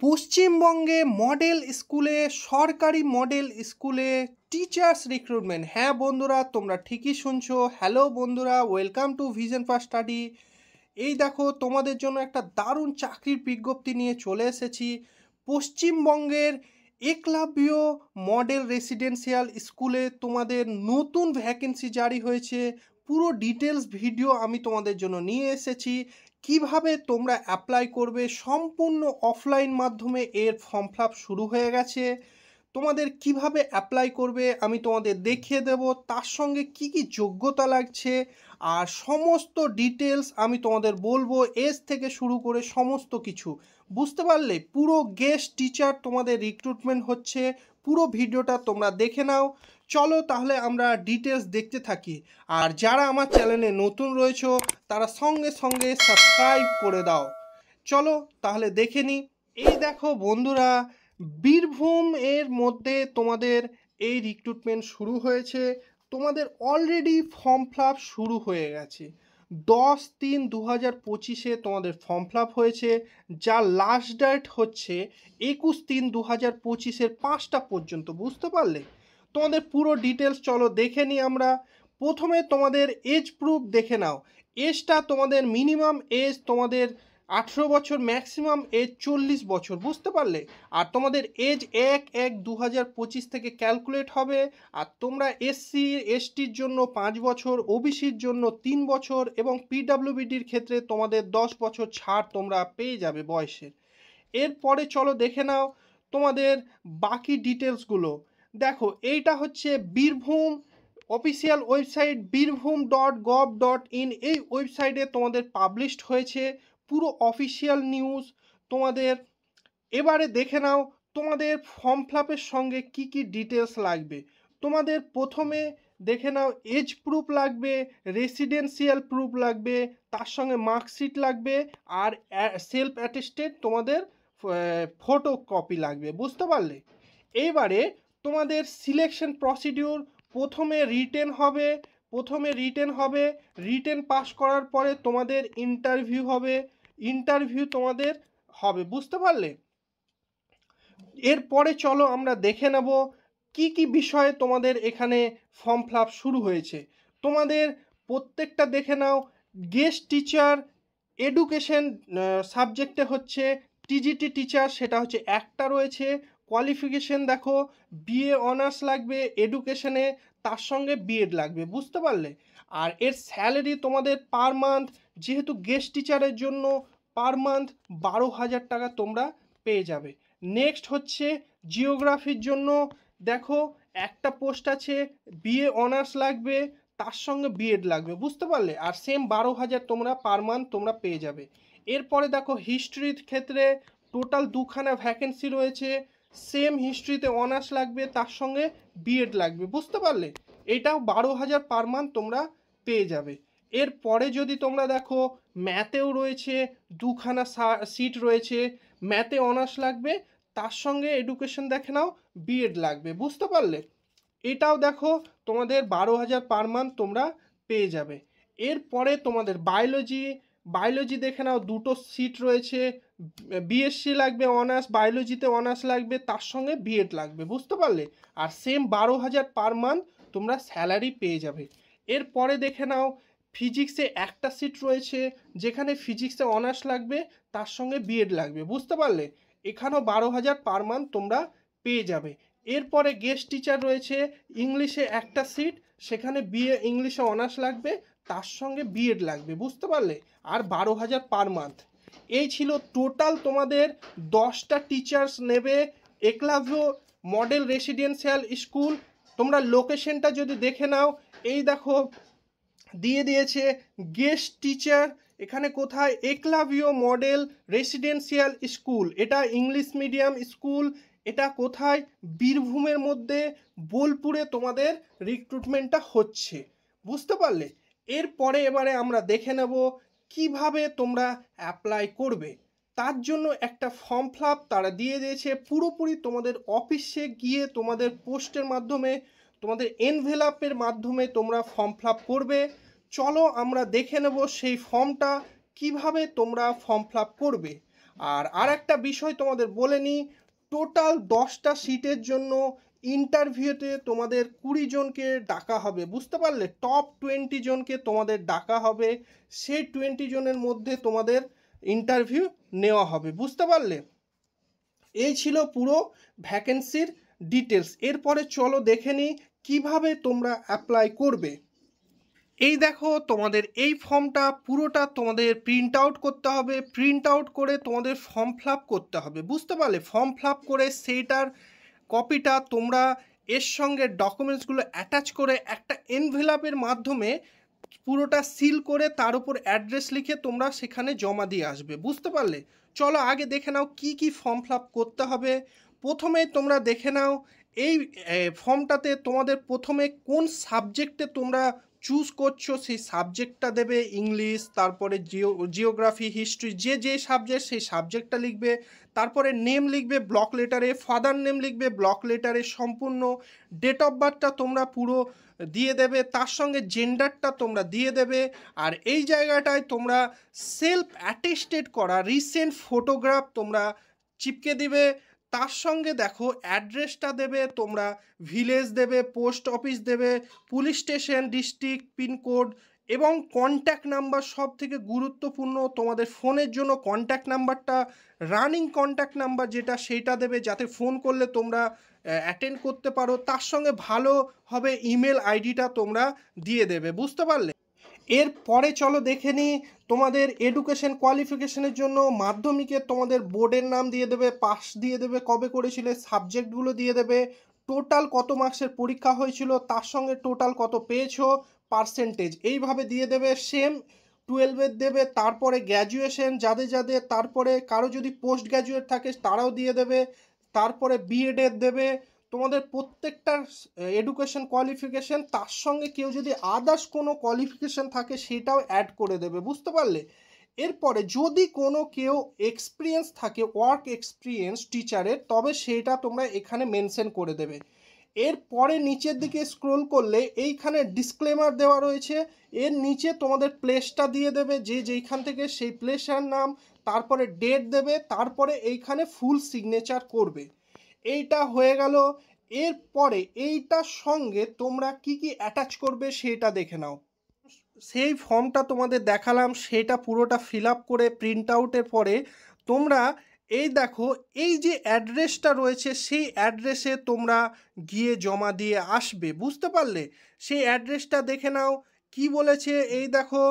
পশ্চিমবঙ্গে মডেল স্কুলে সরকারি মডেল স্কুলে টিচার্স রিক্রুটমেন্ট। হ্যাঁ বন্ধুরা, তোমরা ঠিকই শুনছো। হ্যালো বন্ধুরা, welcome to vision far study. এই দেখো, তোমাদের জন্য একটা দারুণ চাকরির বিজ্ঞপ্তি নিয়ে চলে এসেছি। পশ্চিমবঙ্গের একলব্য মডেল রেসিডেন্সিয়াল স্কুলে তোমাদের নতুন ভ্যাকেন্সি জারি হয়েছে। পুরো ডিটেলস ভিডিও আমি তোমাদের জন্য নিয়ে এসেছি। কিভাবে তোমরা অ্যাপ্লাই করবে, সম্পূর্ণ অফলাইন মাধ্যমে এর ফর্ম ফিল আপ শুরু হয়ে গেছে। তোমাদের কিভাবে অ্যাপ্লাই করবে আমি তোমাদের দেখিয়ে দেব, তার সঙ্গে কি কি যোগ্যতা লাগছে আর সমস্ত ডিটেলস আমি তোমাদের বলবো, এজ থেকে শুরু করে সমস্ত কিছু। বুঝতে পারলে? পুরো গেস্ট টিচার তোমাদের রিক্রুটমেন্ট হচ্ছে। পুরো ভিডিওটা তোমরা দেখে নাও। চলো তাহলে আমরা ডিটেলস দেখতে থাকি। আর যারা আমার চ্যানেলে নতুন রয়েছো তারা সঙ্গে সঙ্গে সাবস্ক্রাইব করে দাও। চলো তাহলে দেখে নিই। এই দেখো বন্ধুরা, বীরভূম এর মধ্যে তোমাদের এই রিক্রুটমেন্ট শুরু হয়েছে। তোমাদের অলরেডি ফর্ম ফিল আপ শুরু হয়ে গেছে। 10/3/2025 তোমাদের ফর্ম ফিল আপ হয়েছে, যার লাস্ট ডেট হচ্ছে 21/3/2025 5টা পর্যন্ত। বুঝতে পারলে? তোমাদের পুরো ডিটেলস চলো দেখে নিই আমরা। প্রথমে তোমাদের এজ প্রুফ দেখে নাও। এজটা তোমাদের মিনিমাম এজ তোমাদের 18 বছর, ম্যাক্সিমাম এজ 40 বছর। বুঝতে পারলে? আর তোমাদের এজ 1/1/2025 থেকে ক্যালকুলেট হবে। আর তোমরা এসসি এসটির জন্য 5 বছর, ওবিসির জন্য 3 বছর এবং পিডাব্লিউবিডির ক্ষেত্রে তোমাদের 10 বছর ছাড় তোমরা পেয়ে যাবে বয়সের। এরপরে চলো দেখে নাও তোমাদের বাকি ডিটেলসগুলো। দেখো, এইটা হচ্ছে বীরভূম অফিসিয়াল ওয়েবসাইট birbhum.gov.in। এই ওয়েবসাইটে তোমাদের পাবলিশড হয়েছে পুরো অফিসিয়াল নিউজ তোমাদের। এবারে দেখে নাও তোমাদের ফর্ম ফিল আপের সঙ্গে কি কি ডিটেলস লাগবে। তোমাদের প্রথমে দেখে নাও এজ প্রুফ লাগবে, রেসিডেন্সিয়াল প্রুফ লাগবে, তার সঙ্গে মার্কশিট লাগবে, আর সেলফ অ্যাটেস্টেড তোমাদের ফটো কপি লাগবে। বুঝতে পারলে? এইবারে তোমাদের সিলেকশন প্রসিডিউর। প্রথমে রিটেন হবে। রিটেন পাস করার পরে তোমাদের ইন্টারভিউ হবে। ইন্টারভিউ তোমাদের হবে। বুঝতে পারলে? এরপরে চলো আমরা দেখে নেব কি কি বিষয়ে তোমাদের এখানে ফর্ম ফিল আপ শুরু হয়েছে। তোমাদের প্রত্যেকটা দেখে নাও। গেস্ট টিচার এডুকেশন সাবজেক্টে হচ্ছে টিজিটি টিচার, সেটা হচ্ছে একটা রয়েছে। কোয়ালিফিকেশন দেখো, বিএ অনার্স লাগবে এডুকেশনে, তার সঙ্গে বিএড লাগবে। বুঝতে পারলে? আর এর স্যালারি তোমাদের পার মান্থ, যেহেতু গেস্ট টিচারের জন্য, পার মান্থ 12,000 টাকা তোমরা পেয়ে যাবে। নেক্সট হচ্ছে জিওগ্রাফির জন্য। দেখো, একটা পোস্ট আছে, বিএ অনার্স লাগবে, তার সঙ্গে বিএড লাগবে। বুঝতে পারলে? আর সেম 12,000 তোমরা পার মান্থ তোমরা পেয়ে যাবে। এরপরে দেখো, হিস্ট্রির ক্ষেত্রে টোটাল 2খানা ভ্যাকেন্সি রয়েছে। সেম হিস্ট্রিতে অনার্স লাগবে, তার সঙ্গে বিএড লাগবে। বুঝতে পারলে? এটাও 12,000 পার মান্থ তোমরা পেয়ে যাবে। এরপরে যদি তোমরা দেখো, ম্যাথেও রয়েছে 2খানা সিট রয়েছে। ম্যাথে অনার্স লাগবে, তার সঙ্গে এডুকেশন দেখে নাও বিএড লাগবে। বুঝতে পারলে? এটাও দেখো তোমাদের 12,000 পার মান্থ তোমরা পেয়ে যাবে। এরপরে তোমাদের বায়োলজি দেখে নাও, 2টো সিট রয়েছে। বিএসসি লাগবে অনার্স, বায়োলজিতে অনার্স লাগবে, তার সঙ্গে বিএড লাগবে। বুঝতে পারলে? আর সেম 12,000 পার মান্থ তোমরা স্যালারি পেয়ে যাবে। এরপরে দেখে নাও, ফিজিক্সে একটা সিট রয়েছে, যেখানে ফিজিক্সে অনার্স লাগবে, তার সঙ্গে বিএড লাগবে। বুঝতে পারলে? এখানেও 12,000 পার মান্থ তোমরা পেয়ে যাবে। এরপরে গেস্ট টিচার রয়েছে, ইংলিশে একটা সিট, সেখানে বিএ ইংলিশে অনার্স লাগবে, তার সঙ্গে বিএড লাগবে। বুঝতে পারলে? আর 12,000 পার মান্থ। এই ছিল টোটাল তোমাদের 10টা টিচার্স নেবে একলব্য মডেল রেসিডেন্সিয়াল স্কুল। তোমরা লোকেশনটা যদি দেখে নাও, এই দেখো দিয়ে দিয়েছে গেস্ট টিচার। এখানে কোথায়? Eklavya model residential school. এটা ইংলিশ মিডিয়াম স্কুল। এটা কোথায়? বীরভূমের মধ্যে বোলপুরে তোমাদের রিক্রুটমেন্টটা হচ্ছে। বুঝতে পারলে? এরপরে এবারে আমরা দেখে নেব কিভাবে তোমরা অ্যাপ্লাই করবে। তার জন্য একটা ফর্ম ফিল আপ তারা দিয়ে দিয়েছে, পুরোপুরি তোমাদের অফিসে গিয়ে তোমাদের পোস্টের মাধ্যমে, তোমাদের এনভেলাপের মাধ্যমে তোমরা ফর্ম ফিল আপ করবে। চলো আমরা দেখে নেব সেই ফর্মটা কিভাবে তোমরা ফর্ম ফিল আপ করবে। আর একটা বিষয় তোমাদের বলে নিই, টোটাল 10টা সিটের জন্য ইন্টারভিউতে তোমাদের 20 জনকে ডাকা হবে, বুঝতে পারলে? টপ 20 জনকে তোমাদের ডাকা হবে, সেই 20 জনের মধ্যে তোমাদের ইন্টারভিউ নেওয়া হবে, বুঝতে পারলে? এই ছিল পুরো ভ্যাকেন্সির ডিটেলস। এরপরে চলো দেখে নিই কীভাবে তোমরা অ্যাপ্লাই করবে। এই দেখো, তোমাদের এই ফর্মটা পুরোটা তোমাদের প্রিন্ট আউট করতে হবে। প্রিন্ট আউট করে তোমাদের ফর্ম ফিল আপ করতে হবে, বুঝতে পারলে? ফর্ম ফিল আপ করে সেইটার কপিটা তোমরা এর সঙ্গে ডকুমেন্টসগুলো অ্যাটাচ করে একটা এনভেলপের মাধ্যমে পুরোটা সিল করে তার উপর অ্যাড্রেস লিখে তোমরা সেখানে জমা দিয়ে আসবে, বুঝতে পারলে? চলো আগে দেখে নাও কি কি ফর্ম ফিল আপ করতে হবে। প্রথমে তোমরা দেখে নাও এই ফর্মটাতে তোমাদের প্রথমে কোন সাবজেক্টে তোমরা চুজ করছো সেই সাবজেক্টটা দেবে, ইংলিশ, তারপরে জিওগ্রাফি, হিস্ট্রি, যে যে সাবজেক্ট সেই সাবজেক্টটা লিখবে। তারপরে নেম লিখবে ব্লক লেটারে, ফাদার নেম লিখবে ব্লক লেটারে সম্পূর্ণ, ডেট অফ বার্থটা তোমরা পুরো দিয়ে দেবে, তার সঙ্গে জেন্ডারটা তোমরা দিয়ে দেবে। আর এই জায়গাটায় তোমরা সেলফ অ্যাটেস্টেড করা রিসেন্ট ফটোগ্রাফ তোমরা চিপকে দিবে। তার সঙ্গে দেখো অ্যাড্রেসটা দেবে তোমরা, ভিলেজ দেবে, পোস্ট অফিস দেবে, পুলিশ স্টেশন, ডিস্ট্রিক্ট, পিনকোড এবং কন্ট্যাক্ট নাম্বার। সব থেকে গুরুত্বপূর্ণ তোমাদের ফোনের জন্য কন্ট্যাক্ট নাম্বারটা, রানিং কন্ট্যাক্ট নাম্বার যেটা, সেইটা দেবে যাতে ফোন করলে তোমরা অ্যাটেন্ড করতে পারো। তার সঙ্গে ভালো হবে ইমেল আইডিটা তোমরা দিয়ে দেবে, বুঝতে পারলে? এরপরে চলো দেখে নিই তোমাদের এডুকেশন কোয়ালিফিকেশনের জন্য মাধ্যমিকে তোমাদের বোর্ডের নাম দিয়ে দেবে, পাস দিয়ে দেবে, কবে করেছিলে, সাবজেক্টগুলো দিয়ে দেবে, টোটাল কত মার্কসের পরীক্ষা হয়েছিল, তার সঙ্গে টোটাল কত পেয়েছো, পার্সেন্টেজ এইভাবে দিয়ে দেবে। সেম 12-এর দেবে, তারপরে গ্র্যাজুয়েশন যাদের যাদের, তারপরে কারো যদি পোস্ট গ্র্যাজুয়েট থাকে তারাও দিয়ে দেবে, তারপরে বিএডের দেবে। তোমাদের প্রত্যেকটার এডুকেশন কোয়ালিফিকেশন, তার সঙ্গে কেউ যদি আদার্স কোনো কোয়ালিফিকেশন থাকে সেটাও অ্যাড করে দেবে, বুঝতে পারলে? এরপরে যদি কোনো কেউ এক্সপিরিয়েন্স থাকে, ওয়ার্ক এক্সপিরিয়েন্স টিচারের, তবে সেটা তোমরা এখানে মেনশন করে দেবে। এরপরে নিচের দিকে স্ক্রোল করলে এইখানে ডিসক্লেমার দেওয়া রয়েছে, এর নিচে তোমাদের প্লেসটা দিয়ে দেবে, যে যেইখান থেকে সেই প্লেসের নাম, তারপরে ডেট দেবে, তারপরে এইখানে ফুল সিগনেচার করবে। এইটা হয়ে গেল। এরপরে এইটার সঙ্গে তোমরা কি কি অ্যাটাচ করবে সেটা দেখে নাও। সেই ফর্মটা তোমাদের দেখালাম, সেটা পুরোটা ফিল আপ করে প্রিন্ট আউটের পরে তোমরা এই দেখো এই যে অ্যাড্রেসটা রয়েছে সেই অ্যাড্রেসে তোমরা গিয়ে জমা দিয়ে আসবে, বুঝতে পারলে? সেই অ্যাড্রেসটা দেখে নাও কি বলেছে। এই দেখো,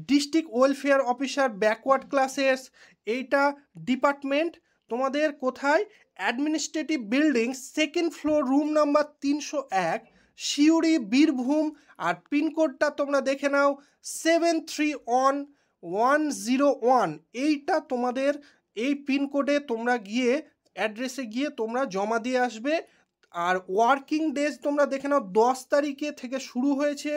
district welfare officer, backward classes, এইটা ডিপার্টমেন্ট তোমাদের কোথায়, administrative building, second floor, room number 301, Suri, Birbhum. আর পিনকোডটা তোমরা দেখে নাও 731101। এইটা তোমাদের এই পিনকোডে তোমরা গিয়ে অ্যাড্রেসে গিয়ে তোমরা জমা দিয়ে আসবে। আর ওয়ার্কিং ডেজ তোমরা দেখে নাও 10 তারিখে থেকে শুরু হয়েছে,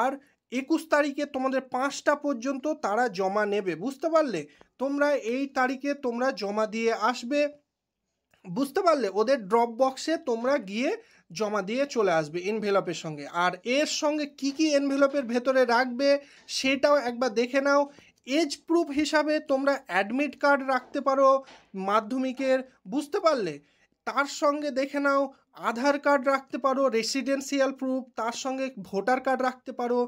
আর 21 তারিখে তোমাদের 5টা পর্যন্ত তারা জমা নেবে, বুঝতে পারলে? তোমরা এই তারিখে তোমরা জমা দিয়ে আসবে, বুঝতে পারলে? ওদের ড্রপ বক্সে তোমরা গিয়ে জমা দিয়ে চলে আসবে এনভেলপের সঙ্গে। আর এর সঙ্গে কি কি এনভেলপের ভেতরে রাখবে সেটাও একবার দেখে নাও। এজ প্রুফ হিসাবে তোমরা অ্যাডমিট কার্ড রাখতে পারো মাধ্যমিকের, বুঝতে পারলে? তার সঙ্গে দেখে নাও আধার কার্ড রাখতে পারো, রেসিডেন্সিয়াল প্রুফ, তার সঙ্গে ভোটার কার্ড রাখতে পারো।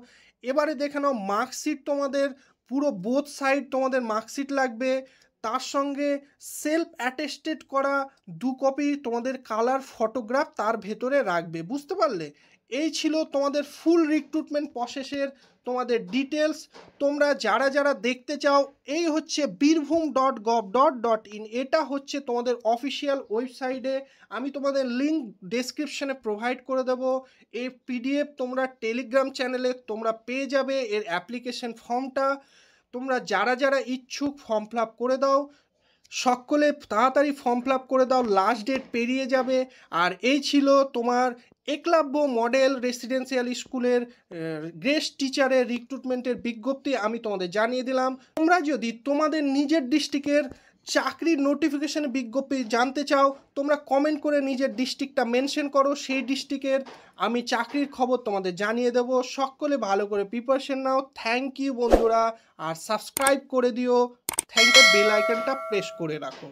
এবারে দেখে নাও মার্কশিট, তোমাদের পুরো বোথ সাইড তোমাদের মার্কশিট লাগবে। তার সঙ্গে সেলফ অ্যাটেস্টেড করা 2 কপি তোমাদের কালার ফটোগ্রাফ তার ভেতরে রাখবে, বুঝতে পারলে? এই ছিল তোমাদের ফুল রিক্রুটমেন্ট প্রসেসের তোমাদের ডিটেলস। তোমরা যারা যারা দেখতে চাও, এই হচ্ছে birbhum.gov.in, এটা হচ্ছে তোমাদের অফিসিয়াল ওয়েবসাইটে। আমি তোমাদের লিঙ্ক ডেসক্রিপশনে প্রোভাইড করে দেবো। এই পিডিএফ তোমরা টেলিগ্রাম চ্যানেলে তোমরা পেয়ে যাবে এর অ্যাপ্লিকেশন ফর্মটা। তোমরা যারা যারা ইচ্ছুক ফর্ম ফিল আপ করে দাও, সকলে তাড়াতাড়ি ফর্ম ফিল আপ করে দাও, লাস্ট ডেট পেরিয়ে যাবে। আর এই ছিল তোমার একলব্য মডেল রেসিডেন্সিয়াল স্কুলের গেস্ট টিচারের রিক্রুটমেন্টের বিজ্ঞপ্তি আমি তোমাদের জানিয়ে দিলাম। তোমরা যদি তোমাদের নিজের ডিস্ট্রিক্টের চাকরির নোটিফিকেশনের বিজ্ঞপ্তি জানতে চাও, তোমরা কমেন্ট করে নিজের ডিস্ট্রিক্টটা মেনশন করো, সেই ডিস্ট্রিক্টের আমি চাকরির খবর তোমাদের জানিয়ে দেবো। সকলে ভালো করে প্রিপারেশন নাও। থ্যাংক ইউ বন্ধুরা, আর সাবস্ক্রাইব করে দিও। সাবস্ক্রাইব বেল আইকনটা প্রেস করে রাখো।